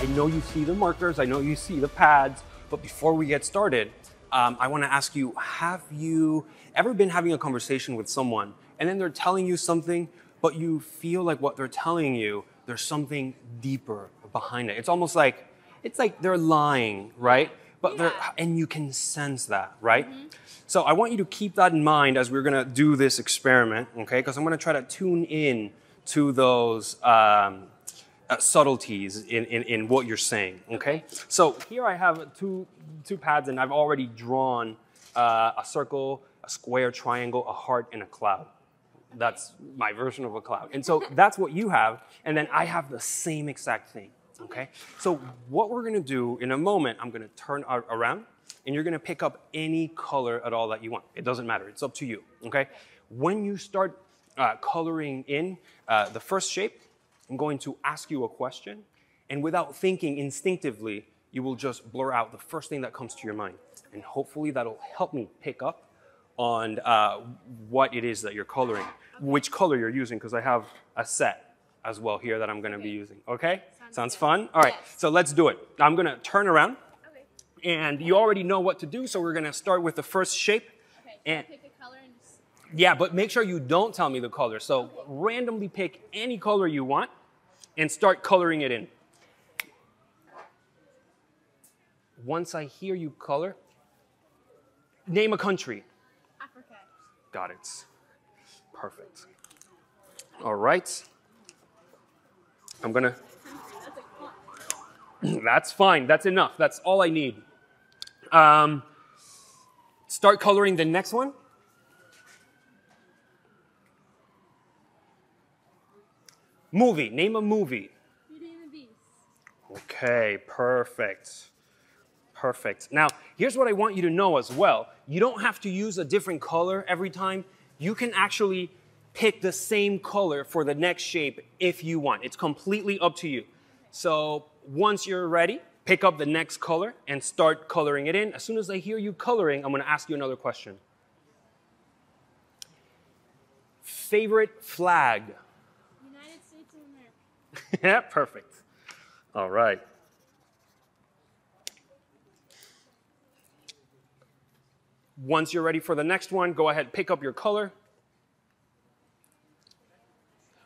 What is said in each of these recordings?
I know you see the markers, I know you see the pads, but before we get started, I want to ask you, have you ever been having a conversation with someone and then they're telling you something, but you feel like what they're telling you, there's something deeper behind it. It's almost like, they're lying, right? But and you can sense that, right? So I want you to keep that in mind as we're gonna do this experiment, okay? Because I'm gonna try to tune in to those subtleties in what you're saying, okay? So here I have two pads and I've already drawn a circle, a square, triangle, a heart, and a cloud. That's my version of a cloud. And so that's what you have, and then I have the same exact thing, okay? So what we're gonna do in a moment, I'm gonna turn around, and you're gonna pick up any color at all that you want. It doesn't matter, it's up to you, okay? When you start coloring in the first shape, I'm going to ask you a question, and without thinking instinctively, you will just blur out the first thing that comes to your mind. And hopefully that'll help me pick up on what it is that you're coloring, which color you're using, because I have a set as well here that I'm gonna be using, okay? Sounds fun? All right, so let's do it. I'm gonna turn around, and you already know what to do, so we're gonna start with the first shape. Okay, and pick a color and just... Yeah, but make sure you don't tell me the color. So randomly pick any color you want and start coloring it in. Once I hear you color, name a country. Africa. Got it. Perfect. All right. I'm gonna... That's fine. That's enough. That's all I need. Start coloring the next one. Movie. Name a movie. Beauty and the Beast. Okay, perfect. Perfect. Now, here's what I want you to know as well. You don't have to use a different color every time. You can actually pick the same color for the next shape if you want. It's completely up to you. So once you're ready, pick up the next color and start coloring it in. As soon as I hear you coloring, I'm going to ask you another question. Favorite flag? United States of America. Yeah, perfect. All right. Once you're ready for the next one, go ahead, pick up your color.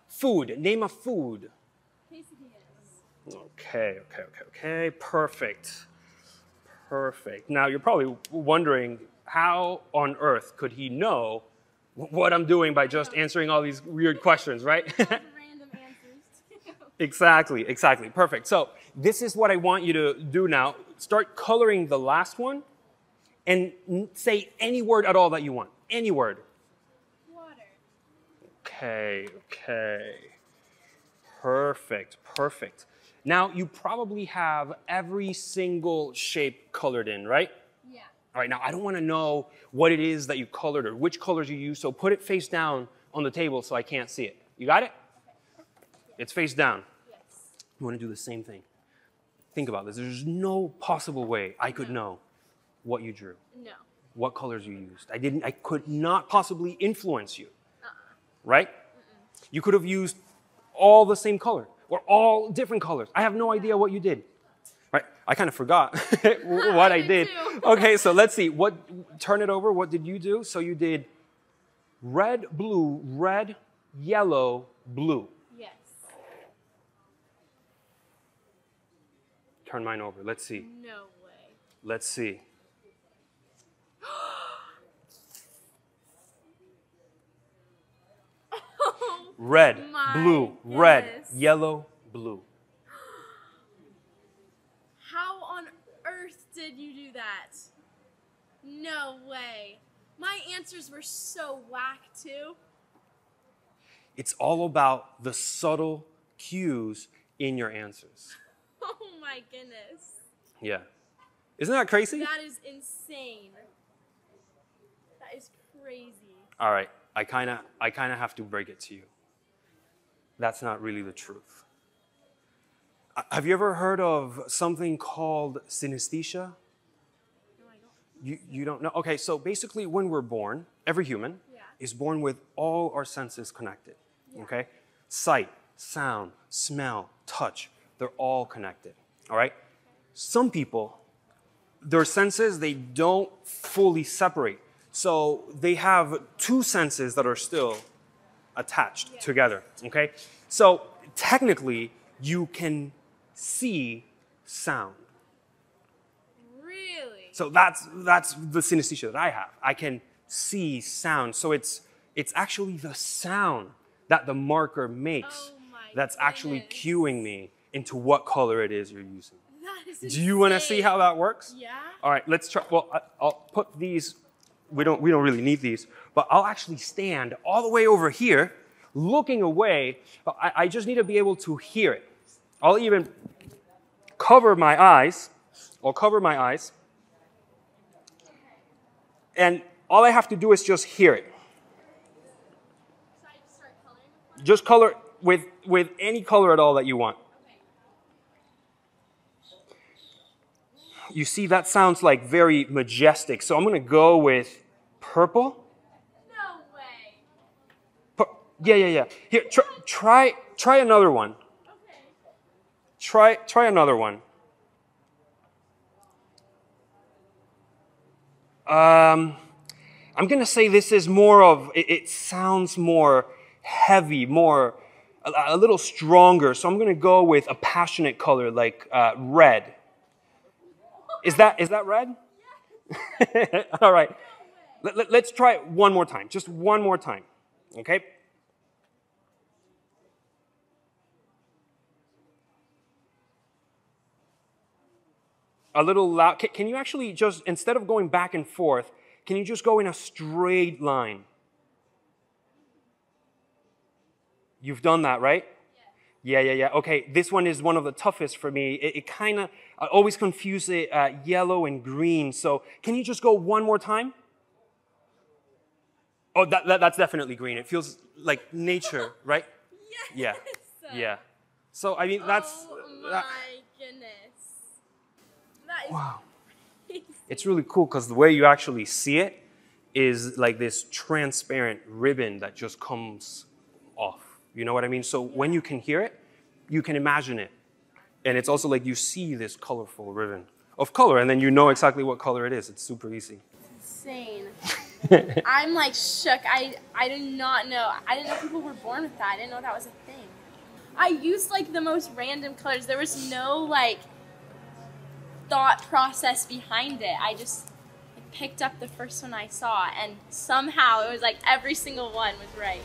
Food. Name a food. Quesadillas. Okay. Perfect. Perfect. Now, you're probably wondering, how on earth could he know what I'm doing by just answering all these weird questions, right? Random answers. Exactly. Perfect. So this is what I want you to do now. Start coloring the last one and say any word at all that you want. Any word. Water. Okay. Perfect. Now, you probably have every single shape colored in, right? Yeah. All right, now I don't want to know what it is that you colored or which colors you use, so put it face down on the table so I can't see it. You got it? Okay. It's face down. Yes. You want to do the same thing. Think about this. There's no possible way I could know what you drew, No. what colors you used. I could not possibly influence you, right? You could have used all the same color or all different colors. I have no idea what you did. Right? I kind of forgot what I did. Too. Okay, so let's see. Turn it over. What did you do? So you did red, yellow, blue. Yes. Turn mine over. Let's see. No way. Let's see. Red, blue, red, goodness. yellow, blue. How on earth did you do that? No way. My answers were so whack too. It's all about the subtle cues in your answers. Oh my goodness. Yeah. Isn't that crazy? That is insane. That is crazy. All right. I kind of have to break it to you. That's not really the truth. Have you ever heard of something called synesthesia? No, I don't. You don't know? Okay, so basically when we're born, every human is born with all our senses connected, okay? Sight, sound, smell, touch, they're all connected. all right? Some people, their senses, they don't fully separate. So they have two senses that are still attached together, okay? So technically, you can see sound. Really? So that's the synesthesia that I have. I can see sound. So it's actually the sound that the marker makes that's actually cueing me into what color it is you're using. That is Do you want to see how that works? Yeah. All right, let's try. Well, I'll put these. We don't really need these, but I'll actually stand all the way over here, looking away. I just need to be able to hear it. I'll even cover my eyes. I'll cover my eyes, and all I have to do is just hear it. So I just start coloring? Just color with any color at all that you want. You see, that sounds like very majestic. So I'm going to go with purple. No way. Yeah. Here, try another one. Okay. Try another one. I'm going to say this is more of, it sounds more heavy, a little stronger. So I'm going to go with a passionate color like red. Is that red? Yes. All right. Let's try it one more time. Just one more time. Okay? A little loud. Can you actually just, instead of going back and forth, can you just go in a straight line? You've done that, right? Yeah. Okay, this one is one of the toughest for me. It kind of, I always confuse it yellow and green. So can you just go one more time? Oh, that's definitely green. It feels like nature, right? Yes. Yeah. So, I mean, that's... Oh my goodness. That is wow. crazy. It's really cool because the way you actually see it is like this transparent ribbon that just comes off. You know what I mean? So when you can hear it, you can imagine it. And it's also like you see this colorful ribbon of color, and then you know exactly what color it is. It's super easy. It's insane. I'm like shook. I did not know. I didn't know people were born with that. I didn't know that was a thing. I used like the most random colors. There was no like thought process behind it. I just picked up the first one I saw, and somehow it was like every single one was right.